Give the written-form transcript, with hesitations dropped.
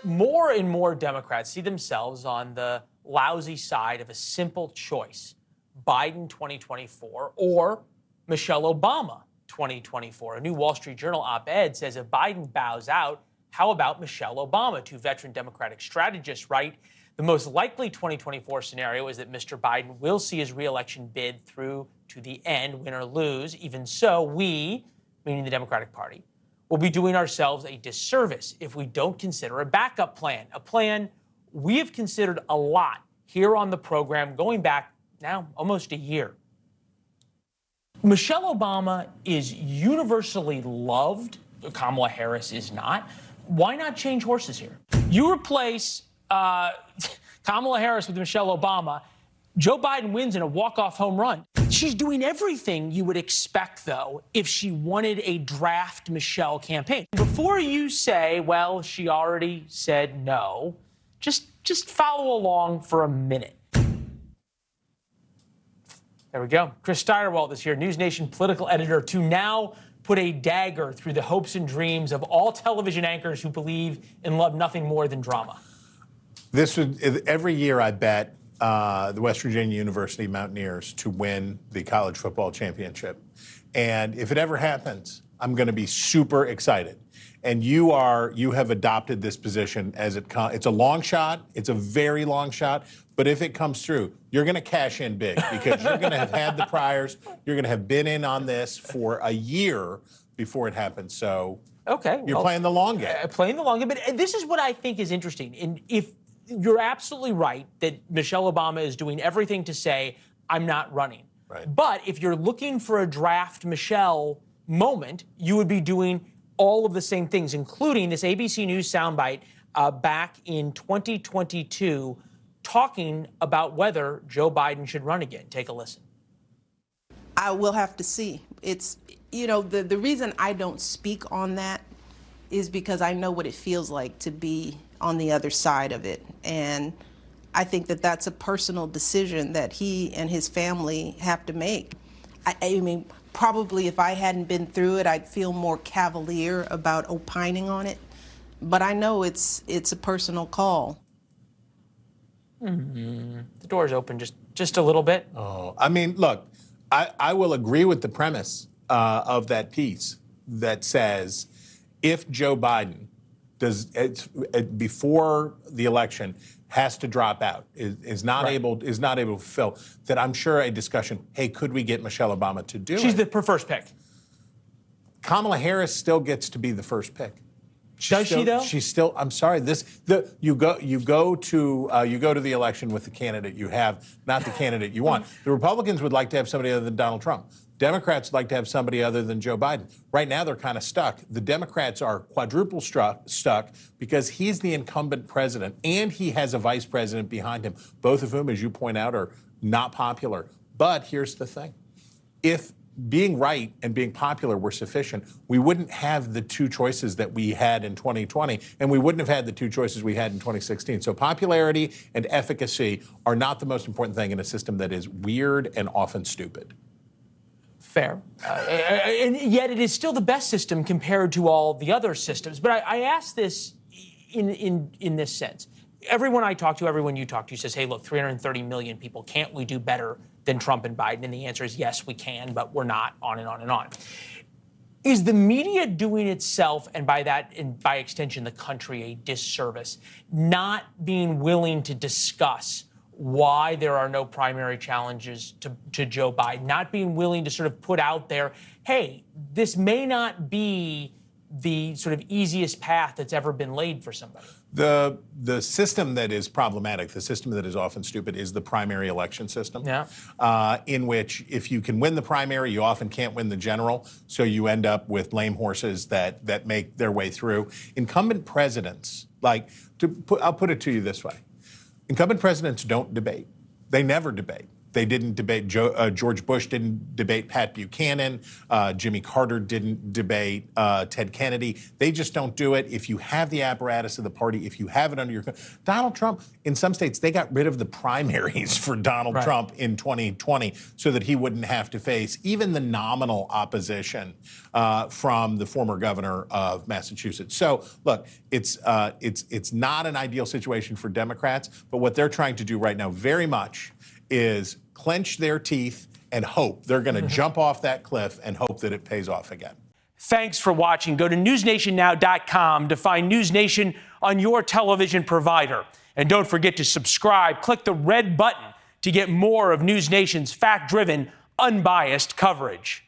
More and more Democrats see themselves on the lousy side of a simple choice: Biden 2024 or Michelle Obama 2024. A new Wall Street Journal op-ed says if Biden bows out, how about Michelle Obama? Two veteran Democratic strategists write the most likely 2024 scenario is that Mr. Biden will see his reelection bid through to the end, win or lose. Even so, we, meaning the Democratic Party, will be doing ourselves a disservice if we don't consider a backup plan, a plan we have considered a lot here on the program going back now almost a year. Michelle Obama is universally loved. Kamala Harris is not. Why not change horses here? You replace Kamala Harris with Michelle Obama, Joe Biden wins in a walk-off home run. She's doing everything you would expect, though, if she wanted a draft Michelle campaign. Before you say, well, she already said no, just follow along for a minute. There we go. Chris Stirewalt is here, NewsNation political editor, to now put a dagger through the hopes and dreams of all television anchors who believe and love nothing more than drama. This would, every year I bet the West Virginia University Mountaineers to win the college football championship. And if it ever happens, I'm going to be super excited. And you have adopted this position as it's a long shot. It's a very long shot. But if it comes through, you're going to cash in big because you're going to have had the priors. You're going to have been in on this for a year before it happens. So okay, you're playing the long game. Playing the long game. But this is what I think is interesting. And if you're absolutely right that Michelle Obama is doing everything to say, I'm not running. Right. But if you're looking for a draft Michelle moment, you would be doing all of the same things, including this ABC News soundbite back in 2022 talking about whether Joe Biden should run again. Take a listen. I will have to see. It's, you know, the reason I don't speak on that is because I know what it feels like to be on the other side of it. And I think that that's a personal decision that he and his family have to make. I mean, probably if I hadn't been through it, I'd feel more cavalier about opining on it. But I know it's a personal call. Mm-hmm. The door's open just a little bit. Oh, I mean, look, I will agree with the premise of that piece that says if Joe Biden before the election has to drop out, is not able to fulfill, that I'm sure a discussion, hey, could we get Michelle Obama to do it? She's the first pick. Kamala Harris still gets to be the first pick. Does she though? She's still. I'm sorry. You go to the election with the candidate you have, not the candidate you want. The Republicans would like to have somebody other than Donald Trump. Democrats would like to have somebody other than Joe Biden. Right now, they're kind of stuck. The Democrats are quadruple stuck because he's the incumbent president and he has a vice president behind him, both of whom, as you point out, are not popular. But here's the thing. If being right and being popular were sufficient, we wouldn't have the two choices that we had in 2020, and we wouldn't have had the two choices we had in 2016. So popularity and efficacy are not the most important thing in a system that is weird and often stupid. Fair. And yet it is still the best system compared to all the other systems. But I ask this in this sense. Everyone I talk to, everyone you talk to says, hey, look, 330 million people, can't we do better than Trump and Biden? And the answer is yes, we can, but we're not, on and on and on. Is the media doing itself, and by that, and by extension, the country, a disservice, not being willing to discuss why there are no primary challenges to Joe Biden, not being willing to sort of put out there, hey, this may not be the sort of easiest path that's ever been laid for somebody? The system that is problematic, the system that is often stupid, is the primary election system. Yeah. In which if you can win the primary, you often can't win the general. So you end up with lame horses that make their way through. Incumbent presidents, I'll put it to you this way. Incumbent presidents don't debate. They never debate. They didn't debate George Bush didn't debate Pat Buchanan. Jimmy Carter didn't debate Ted Kennedy. They just don't do it. If you have the apparatus of the party, if you have it under your Donald Trump, in some states, they got rid of the primaries for Donald Trump in 2020 so that he wouldn't have to face even the nominal opposition from the former governor of Massachusetts. So look, it's not an ideal situation for Democrats, but what they're trying to do right now very much is clench their teeth and hope they're going to jump off that cliff and hope that it pays off again. Thanks for watching. Go to newsnationnow.com to find NewsNation on your television provider. And don't forget to subscribe. Click the red button to get more of NewsNation's fact-driven, unbiased coverage.